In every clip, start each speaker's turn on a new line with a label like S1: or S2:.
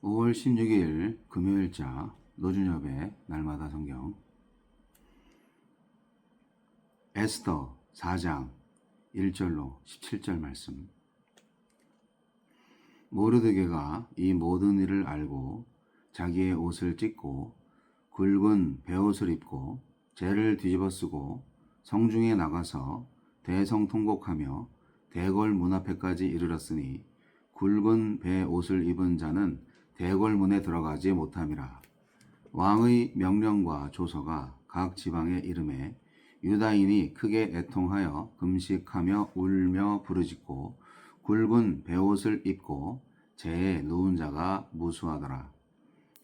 S1: 5월 16일 금요일자 노준엽의 날마다 성경 에스더 4장 1절로 17절 말씀. 모르드게가 이 모든 일을 알고 자기의 옷을 찢고 굵은 베옷을 입고 재를 뒤집어 쓰고 성중에 나가서 대성통곡하며 대궐 문 앞에까지 이르렀으니 굵은 베옷을 입은 자는 대궐 문에 들어가지 못함이라. 왕의 명령과 조서가 각 지방에 이름에 유다인이 크게 애통하여 금식하며 울며 부르짖고 굵은 베옷을 입고 재에 누운 자가 무수하더라.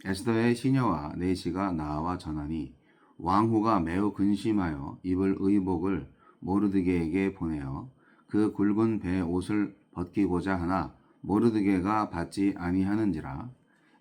S1: 에스더의 시녀와 내시가 나와 전하니 왕후가 매우 근심하여 입을 의복을 모르드게에게 보내어 그 굵은 베옷을 벗기고자 하나 모르드게가 받지 아니하는지라.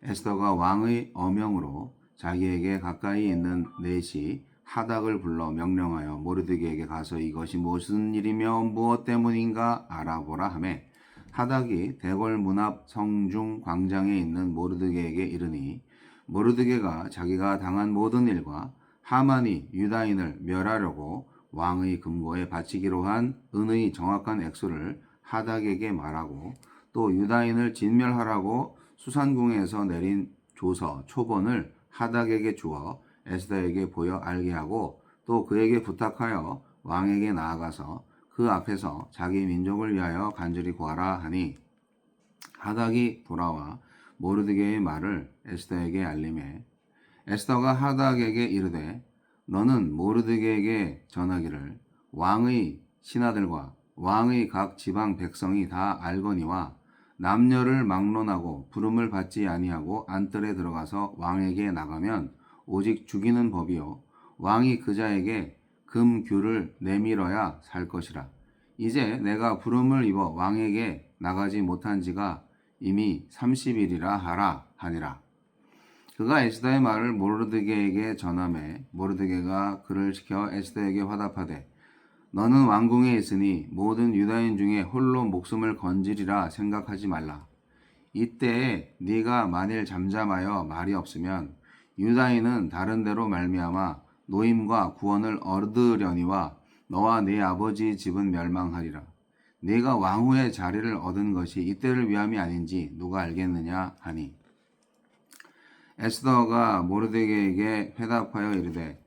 S1: 에스더가 왕의 어명으로 자기에게 가까이 있는 내시 하닥을 불러 명령하여 모르드게에게 가서 이것이 무슨 일이며 무엇 때문인가 알아보라 하매 하닥이 대궐 문 앞 성중 광장에 있는 모르드게에게 이르니 모르드게가 자기가 당한 모든 일과 하만이 유다인을 멸하려고 왕의 금고에 바치기로 한 은의 정확한 액수를 하닥에게 말하고 또 유다인을 진멸하라고 수산궁에서 내린 조서 초본을 하닥에게 주어 에스더에게 보여 알게 하고 또 그에게 부탁하여 왕에게 나아가서 그 앞에서 자기 민족을 위하여 간절히 구하라 하니 하닥이 돌아와 모르드게의 말을 에스더에게 알림해 에스더가 하닥에게 이르되 너는 모르드게에게 전하기를 왕의 신하들과 왕의 각 지방 백성이 다 알거니와 남녀를 막론하고 부름을 받지 아니하고 안뜰에 들어가서 왕에게 나가면 오직 죽이는 법이요 왕이 그자에게 금규를 내밀어야 살 것이라. 이제 내가 부름을 입어 왕에게 나가지 못한 지가 이미 30일이라 하라 하니라. 그가 에스더의 말을 모르드게에게 전하매 모르드게가 그를 시켜 에스더에게 화답하되 너는 왕궁에 있으니 모든 유다인 중에 홀로 목숨을 건지리라 생각하지 말라. 이때에 네가 만일 잠잠하여 말이 없으면 유다인은 다른 데로 말미암아 노임과 구원을 얻으려니와 너와 네 아버지 집은 멸망하리라. 네가 왕후의 자리를 얻은 것이 이때를 위함이 아닌지 누가 알겠느냐 하니 에스더가 모르드게에게 회답하여 이르되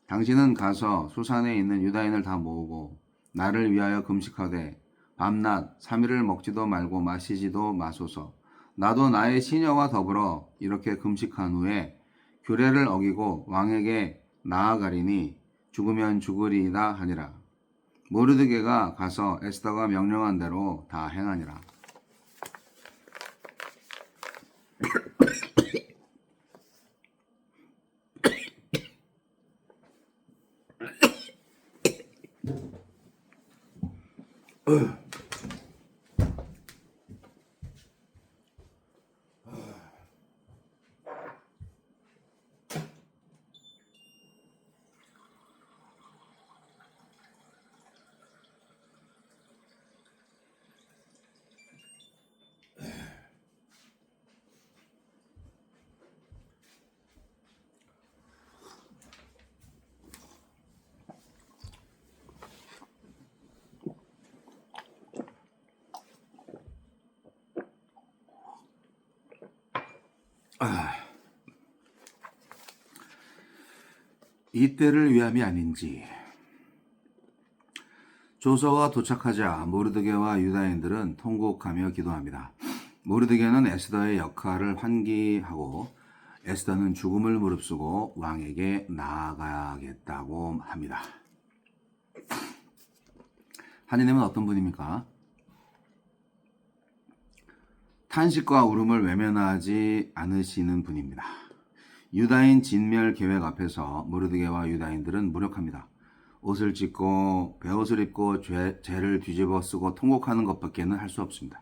S1: 당신은 가서 수산에 있는 유다인을 다 모으고 나를 위하여 금식하되 밤낮 3일을 먹지도 말고 마시지도 마소서. 나도 나의 시녀와 더불어 이렇게 금식한 후에 규례를 어기고 왕에게 나아가리니 죽으면 죽으리이다 하니라. 모르드게가 가서 에스더가 명령한 대로 다 행하니라. 이때를 위함이 아닌지. 조서가 도착하자 모르드게와 유다인들은 통곡하며 기도합니다. 모르드게는 에스더의 역할을 환기하고 에스더는 죽음을 무릅쓰고 왕에게 나아가겠다고 합니다. 하느님은 어떤 분입니까? 탄식과 울음을 외면하지 않으시는 분입니다. 유다인 진멸 계획 앞에서 모르드게와 유다인들은 무력합니다. 옷을 찢고 베옷을 입고 재를 뒤집어 쓰고 통곡하는 것밖에는 할 수 없습니다.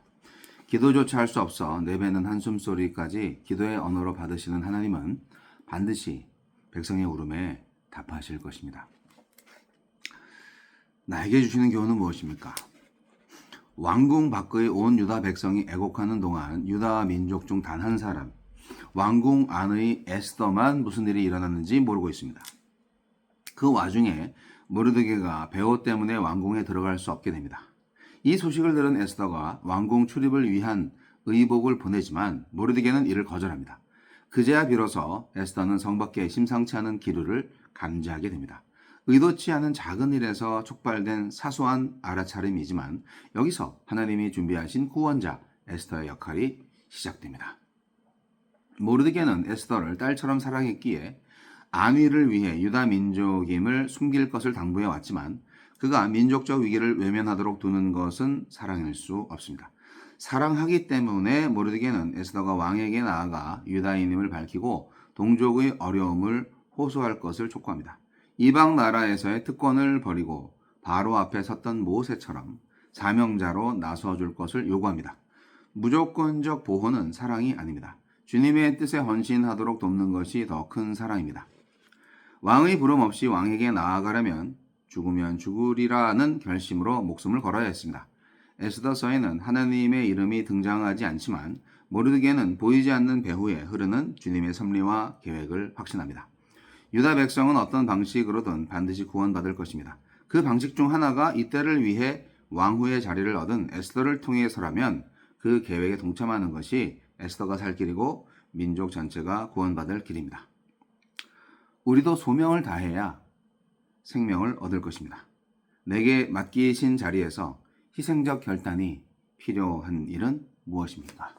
S1: 기도조차 할 수 없어 내뱉는 한숨소리까지 기도의 언어로 받으시는 하나님은 반드시 백성의 울음에 답하실 것입니다. 나에게 주시는 교훈은 무엇입니까? 왕궁 밖의 온 유다 백성이 애곡하는 동안 유다 민족 중 단 한 사람, 왕궁 안의 에스더만 무슨 일이 일어났는지 모르고 있습니다. 그 와중에 모르드게가 베옷 때문에 왕궁에 들어갈 수 없게 됩니다. 이 소식을 들은 에스더가 왕궁 출입을 위한 의복을 보내지만 모르드게는 이를 거절합니다. 그제야 비로소 에스더는 성 밖에 심상치 않은 기류를 감지하게 됩니다. 의도치 않은 작은 일에서 촉발된 사소한 알아차림이지만 여기서 하나님이 준비하신 구원자 에스더의 역할이 시작됩니다. 모르드게는 에스더를 딸처럼 사랑했기에 안위를 위해 유다 민족임을 숨길 것을 당부해 왔지만 그가 민족적 위기를 외면하도록 두는 것은 사랑일 수 없습니다. 사랑하기 때문에 모르드게는 에스더가 왕에게 나아가 유다인임을 밝히고 동족의 어려움을 호소할 것을 촉구합니다. 이방 나라에서의 특권을 버리고 바로 앞에 섰던 모세처럼 사명자로 나서줄 것을 요구합니다. 무조건적 보호는 사랑이 아닙니다. 주님의 뜻에 헌신하도록 돕는 것이 더 큰 사랑입니다. 왕의 부름 없이 왕에게 나아가려면 죽으면 죽으리라는 결심으로 목숨을 걸어야 했습니다. 에스더서에는 하나님의 이름이 등장하지 않지만 모르드게는 보이지 않는 배후에 흐르는 주님의 섭리와 계획을 확신합니다. 유다 백성은 어떤 방식으로든 반드시 구원받을 것입니다. 그 방식 중 하나가 이때를 위해 왕후의 자리를 얻은 에스더를 통해서라면 그 계획에 동참하는 것이 에스더가 살 길이고 민족 전체가 구원받을 길입니다. 우리도 소명을 다해야 생명을 얻을 것입니다. 내게 맡기신 자리에서 희생적 결단이 필요한 일은 무엇입니까?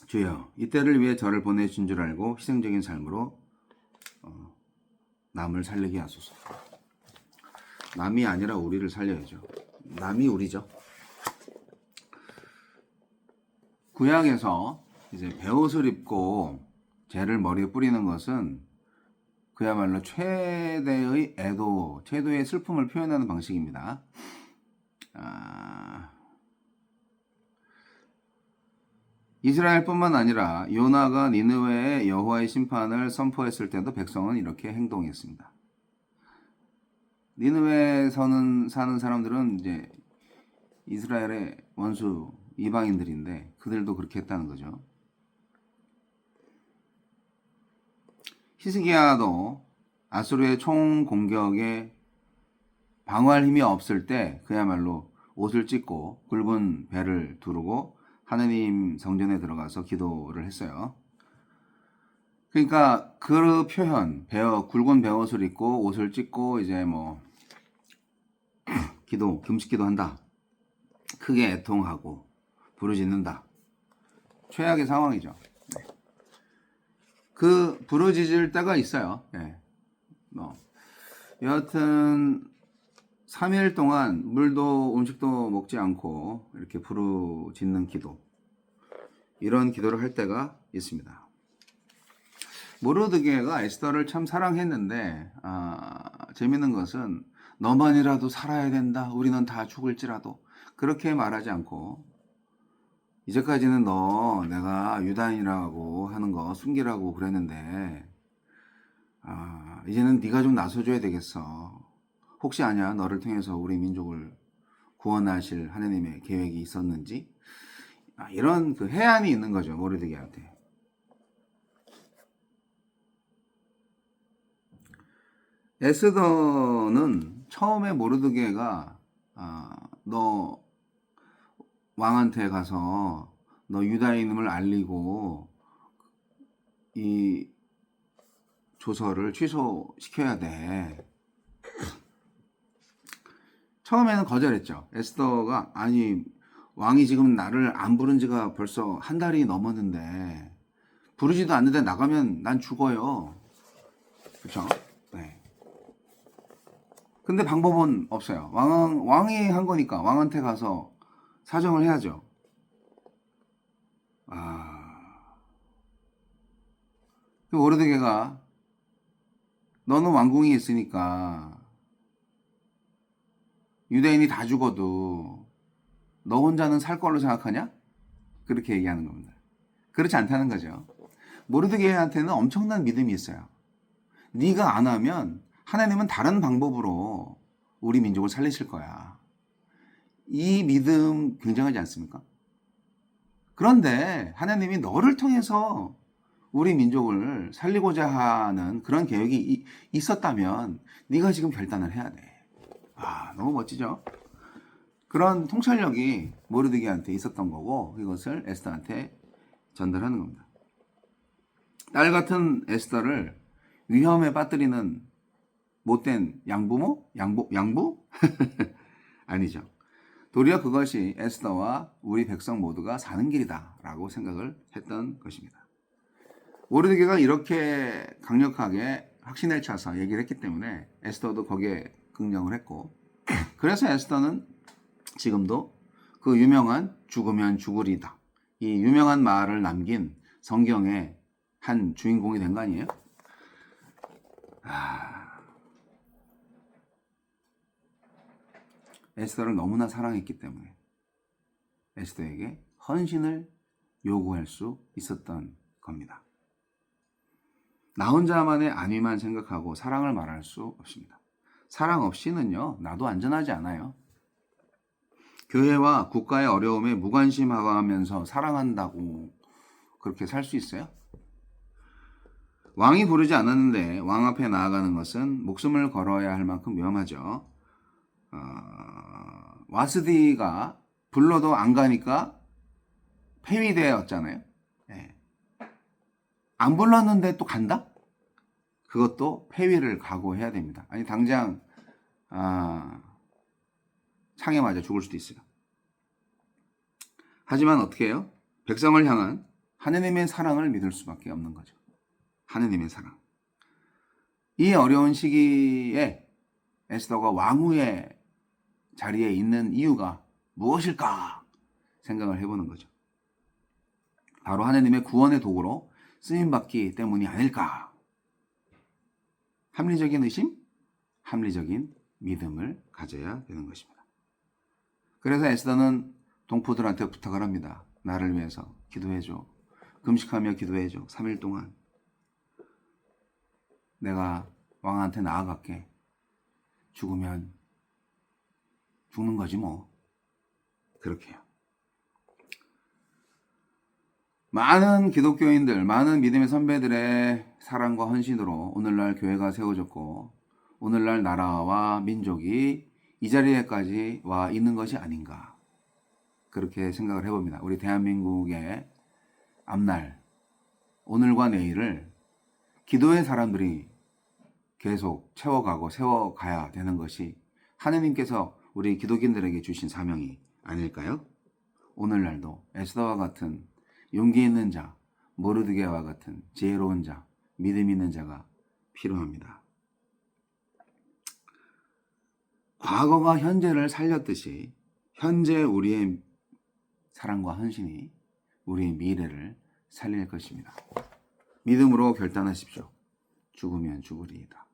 S1: 주여, 이때를 위해 저를 보내신 줄 알고 희생적인 삶으로 남을 살리게 하소서. 남이 아니라 우리를 살려야죠. 남이 우리죠. 구약에서 이제 베옷을 입고 재를 머리에 뿌리는 것은 그야말로 최대의 애도, 최대의 슬픔을 표현하는 방식입니다. 이스라엘뿐만 아니라 요나가 니느웨에 여호와의 심판을 선포했을 때도 백성은 이렇게 행동했습니다. 니느웨에 사는 사람들은 이제 이스라엘의 원수 이방인들인데 그들도 그렇게 했다는 거죠. 히스기야도 아수르의 총 공격에 방어할 힘이 없을 때 그야말로 옷을 찢고 굵은 배를 두르고 하느님 성전에 들어가서 기도를 했어요. 그러니까 그 표현, 굵은 베옷을 입고 옷을 찢고 이제 뭐 금식 기도한다. 크게 애통하고 부르짖는다. 최악의 상황이죠. 네. 그 부르짖을 때가 있어요. 네. 여하튼 3일 동안 물도 음식도 먹지 않고 이렇게 부르짖는 기도, 이런 기도를 할 때가 있습니다. 모르드게가 에스더를 참 사랑했는데 재밌는 것은 너만이라도 살아야 된다, 우리는 다 죽을지라도, 그렇게 말하지 않고 이제까지는 너 내가 유다인이라고 하는 거 숨기라고 그랬는데 이제는 네가 좀 나서줘야 되겠어. 혹시 아냐, 너를 통해서 우리 민족을 구원하실 하나님의 계획이 있었는지, 이런 그 해안이 있는 거죠, 모르드게한테. 에스더는 처음에 모르드게가 너 왕한테 가서 너 유다인임을 알리고 이 조서를 취소시켜야 돼. 처음에는 거절했죠. 에스더가 아니 왕이 지금 나를 안 부른 지가 벌써 한 달이 넘었는데 부르지도 않는데 나가면 난 죽어요. 그렇죠? 네. 근데 방법은 없어요. 왕이 한 거니까 왕한테 가서 사정을 해야죠. 그 모르드게가 너는 왕궁이 있으니까 유대인이 다 죽어도 너 혼자는 살 걸로 생각하냐? 그렇게 얘기하는 겁니다. 그렇지 않다는 거죠. 모르드게한테는 엄청난 믿음이 있어요. 네가 안 하면 하나님은 다른 방법으로 우리 민족을 살리실 거야. 이 믿음 굉장하지 않습니까? 그런데 하나님이 너를 통해서 우리 민족을 살리고자 하는 그런 계획이 있었다면 네가 지금 결단을 해야 돼. 너무 멋지죠? 그런 통찰력이 모르드게한테 있었던 거고 이것을 에스더한테 전달하는 겁니다. 딸 같은 에스더를 위험에 빠뜨리는 못된 양부모? 양부? 아니죠. 도리어 그것이 에스더와 우리 백성 모두가 사는 길이다 라고 생각을 했던 것입니다. 모르드게가 이렇게 강력하게 확신을 차서 얘기를 했기 때문에 에스더도 거기에 긍정을 했고, 그래서 에스더는 지금도 그 유명한 죽으면 죽으리다, 이 유명한 말을 남긴 성경의 한 주인공이 된 거 아니에요? 에스더를 너무나 사랑했기 때문에 에스더에게 헌신을 요구할 수 있었던 겁니다. 나 혼자만의 안위만 생각하고 사랑을 말할 수 없습니다. 사랑 없이는요, 나도 안전하지 않아요. 교회와 국가의 어려움에 무관심하면서 사랑한다고 그렇게 살 수 있어요? 왕이 부르지 않았는데 왕 앞에 나아가는 것은 목숨을 걸어야 할 만큼 위험하죠. 와스디가 불러도 안 가니까 폐위되었잖아요. 네. 안 불렀는데 또 간다? 그것도 폐위를 각오해야 됩니다. 아니 당장 창에 맞아 죽을 수도 있어요. 하지만 어떻게 해요? 백성을 향한 하느님의 사랑을 믿을 수밖에 없는 거죠. 하느님의 사랑. 이 어려운 시기에 에스더가 왕후의 자리에 있는 이유가 무엇일까 생각을 해보는 거죠. 바로 하느님의 구원의 도구로 쓰임받기 때문이 아닐까. 합리적인 의심, 합리적인 믿음을 가져야 되는 것입니다. 그래서 에스더는 동포들한테 부탁을 합니다. 나를 위해서 기도해줘. 금식하며 기도해줘. 3일 동안. 내가 왕한테 나아갈게. 죽으면 죽는 거지 뭐. 그렇게 해요. 많은 기독교인들, 많은 믿음의 선배들의 사랑과 헌신으로 오늘날 교회가 세워졌고 오늘날 나라와 민족이 이 자리에까지 와 있는 것이 아닌가, 그렇게 생각을 해봅니다. 우리 대한민국의 앞날, 오늘과 내일을 기도의 사람들이 계속 채워가고 세워가야 되는 것이 하느님께서 우리 기독인들에게 주신 사명이 아닐까요? 오늘날도 에스더와 같은 용기 있는 자, 모르드게와 같은 지혜로운 자, 믿음 있는 자가 필요합니다. 과거가 현재를 살렸듯이 현재 우리의 사랑과 헌신이 우리의 미래를 살릴 것입니다. 믿음으로 결단하십시오. 죽으면 죽으리이다.